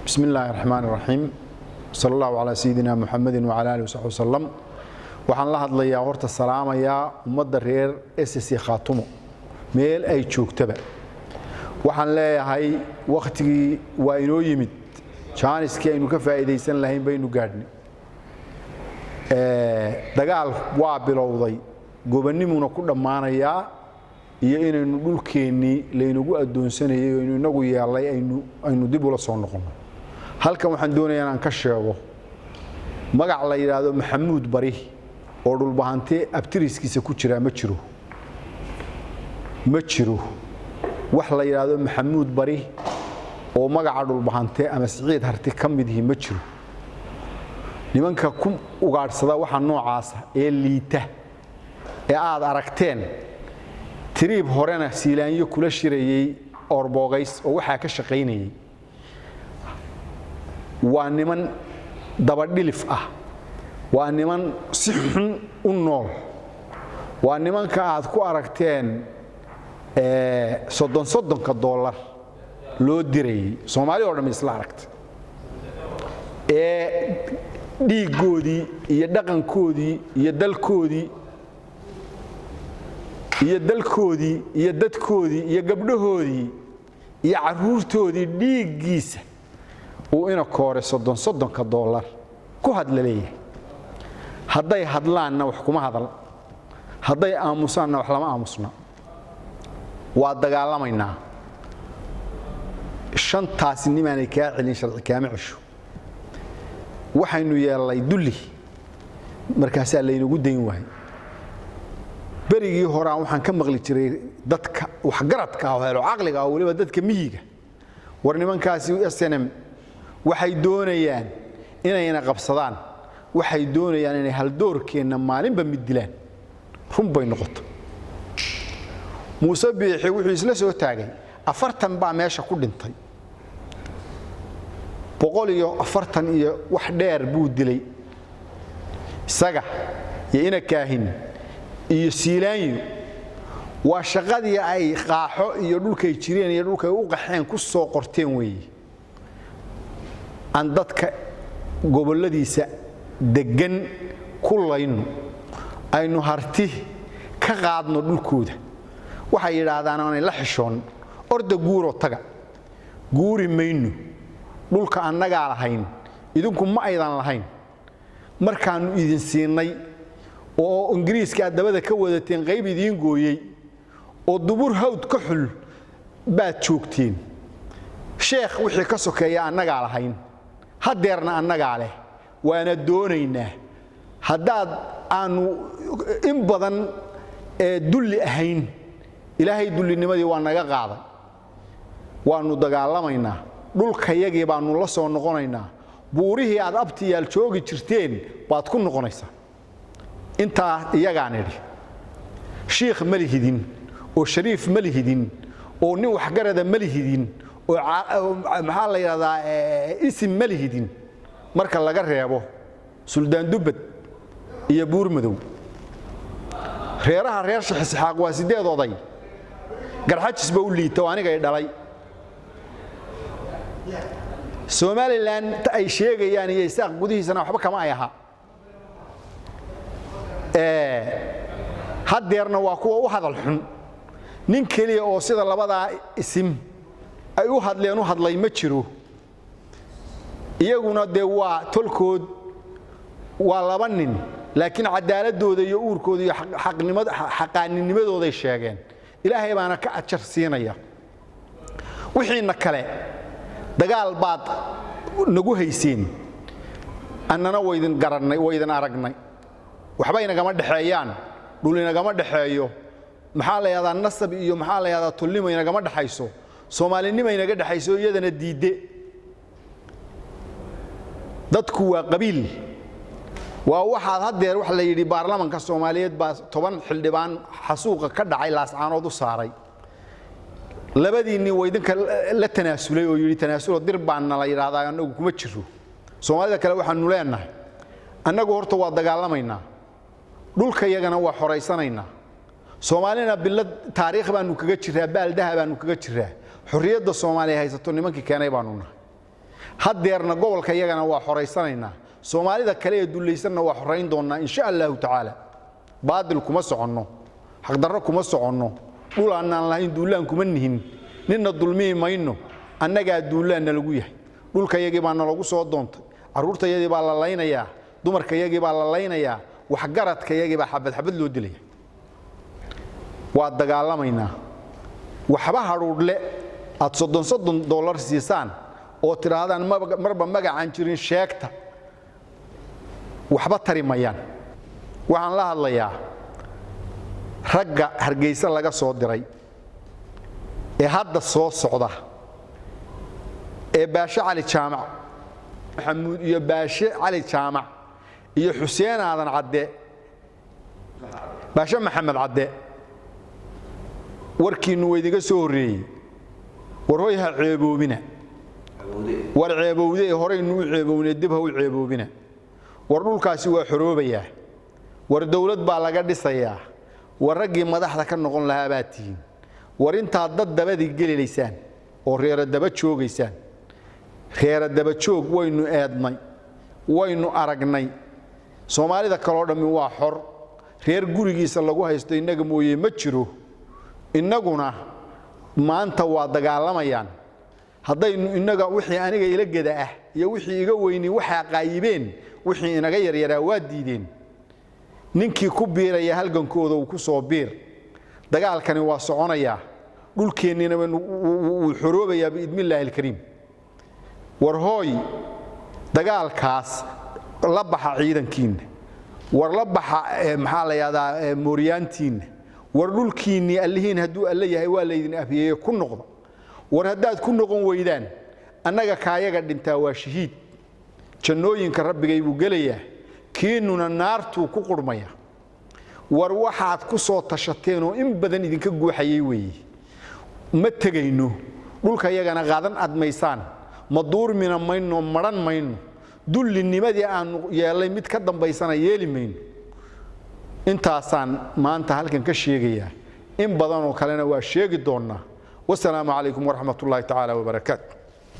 بسم الله الرحمن الرحيم صلى الله على سيدنا محمد وعلى آله وصحبه وسلم waxaan la hadlayaa horta salaamaya ummadda reer SSC Khaatumo meel ay joogtaba waxaan leeyahay waqtigii waa inoo yimid jaaniskii aynu ka faa'iideysan lahayn baynu gaadhnay dagaal waa bilowday gobonnimuna ku dhamaanaya iyo inaynu dhulkeenii leenugu adoonsanayay oo inagu yeelay aynu dib ula soo noqono halkan waxaan doonayaa inaan ka sheego magac la yiraahdo Maxamuud Bari oo dhulbahante abtiriskiisa ku jira ma jiro wax la yiraahdo Maxamuud Bari oo magaca dhulbahante ama Siciid Harti kamidii ma jiro nimanka ku ugaadhsada waxa noocaas ee liita ee aad aragteen tiriib horena siilaanyo kula shirayay orbogays oo waxa ka shaqeynayay waa niman dabadhilif ah waa niman si xun u nool waa nimanka aad ku aragteen $30 loo diray Soomaali oo dhan isla aragtay dhiigoodii iyo dhaqankoodii iyo dalkoodii iyo dadkoodii iyo gabdhahoodii iyo caruurtoodii dhiigiisa oo ina koore $30 ku hadlaleeyay hadday hadlaanna wax kuma hadal hadday aamusaanna wax lama aamusna waa dagaalamaynaa shantaasi nimaanay ka celin sharci kaama cisho waxaynu yeelay dulli markaas la inagu dayn waay berigii hore waxaan ka maqli jiray dadka wax garadka ah oo helo aqliga oo waliba dadka miyiga war nimankaasi SNM waxay doonayaan inayna qabsadaan waxay doonayaan inay hal doorkeena maalinba mid dilaan run bay noqoto Muuse Biixi wuxuu isla soo taagay 40 baa meesha ku dhintay 140 iyo wax dheer buu dilay isaga iyo ina kaahin iyo siilaanyo waa shaqadii ay qaaxo iyo dhulkay jireen iyo dhulkay u qaxeen ku soo qorteen weey aan dadka goboladiisa degan kulayno aynu harti ka qaadno dhulkooda waxay yiraahdaan aan la xishoon orda guuro taga guuri mayno dhulka annaga lahayn idinku ma aydan lahayn markaan idin siinay oo Ingiriiska dabada ka wadateen qayb idin gooyay oo dubur hawd ka xul baad joogteen sheekh wixii ka sokeeya annaga lahayn hadeerna annaga leh waana doonaynaa haddaad aanu in badan dulli ahayn ilaahay dullinimadii waa naga qaaday waanu dagaalamaynaa dhulkayagii baanu la soo noqonaynaa buurihii aad abtiyaal joogi jirteen baad ku noqonaysaa inta iyagaan idhi sheekh malihidin oo shariif malihidin oo nin wax garada malihidin oo maxaa la yiraahdaa isim malihidin marka laga reebo Suldaan Dubad iyo Buur Madow reeraha reer Sheekh Isxaaq waa 8 oday garxajis baa u liito aniga ay dhalay Somaliland ay sheegayaan iyo isaaq gudihiisana waxba kama ay aha hadeerna waa kuwa u hadal xun nin kaliya oo sida labada isim ay u hadlay ma jiro iyaguna de waa tolkood waa laba nin laakiin cadaaladooda iyo uurkooda iyo xaqaaninimadooda ay sheegeen ilaahay baana ka ajar siinaya wixiina kale dagaal baad nagu hayseen annana waydin garanay waydin aragnay waxba inagama dhaxeeyaan dhul inagama dhaxeeyo maxaa la yiraahdaa nasab iyo maxaa la yiraahdaa tulnimo inagama dhaxayso Soomaalinimo inaga dhaxayso iyadana diide dadku waa qabiil waa waxa hadeer wax la yiri baarlamaanka Soomaaliyeed baa 10 xildhibaan xasuuqa ka dhacay laascaanood u saaray labadiini waydinka la tanaasulay oo yiri tanaasulo dir baan la yiraahdaa anagu kuma jiro Soomaalida kale waxaanu leenahay anagu horta waa dagaalamaynaa dhulka iyagana waa xoreysanaynaa Soomaalina bilad taariikh baanu kaga jiraa baaldaha baanu kaga jiraa xurriyadda Soomaaliya haysato nimankii keenay baanu nahay haddeerna gobolka iyagana waa xoreysanaynaa Soomaalida kale ee duulaysanna waa xoreyn doonaa insha Allah ta'ala baadil kuma soconno xaq darro kuma soconno dhul aanan lahayn duulaan kuma nihin ninna dulmi mayno annaga duulaanna lagu yahay dhulka iyagii baa lagu soo doontay caruurta iyadii baa la laynayaa dumarka iyagii baa la laynayaa wax garadka iyagii baa xabad loo dilay waa dagaalamaynaa waxba haruudle aad $30 siisaan oo tiraadaan marba magacaan jirin sheegta waxba tari mayaan waxaan la hadlayaa ragga Hargeysa laga soo diray ee hadda soo socda ee Baasha Cali Jaamac Maxamuud iyo Baasha Cali Jaamac iyo Xuseen Aadan Cadde Baasha Maxamed Cadde warkiinu weydiga soo horeeyay warhoyha ceeboobina war ceeboowde horeynu ceeboowne dib ha u ceeboobina war dhulkaasi waa xoroobaya war dawlad baa laga dhisayaa war ragii madaxda ka noqon lahaa baatiin war inta dad dabadii gelileysaan oo reer daba joogaysaan reer daba joog waynu eednay waynu aragnay Soomaalida kale oo dhammi waa xor reer gurigiisa lagu haysto inaga mooyee ma jiro inaguna maanta waa dagaalamayaan haddaynu inaga wixii aniga ila gada ah iyo wixii iga weyni waxa qaayibeen wixii inaga yaryaraa waa diideen ninkii ku biiraya halgankooda uu ku soo biir dagaalkani waa soconaya dhulkeenina uu xoroobaya biidmillaahi alkariim war hooy dagaalkaas la baxa ciidankiina war la baxa maxaa la yiraahdaa mooriyaantiina war dhulkiini allihiin haduu alla yahay waa leedin afiyay ku noqdo war hadaad ku noqon weydaan annaga kaayaga dhintaa waa shahiid jannooyinka rabbigay buu gelayaa kiinuna naartu ku qurmaya war waxaad ku soo tashateen oo in badan idinka guuxayay weey ma tagayno dhulka iyagana qaadan admaysaan ma duurmina mayno maran mayno dullinimadii aan yeelay mid ka dambaysana yeeli mayno intaasaan maanta halkan ka sheegaya in badan oo kalena waa sheegi doonaa wassalaamu calaykum waraxmatullaahi tacaala wabarakaatuh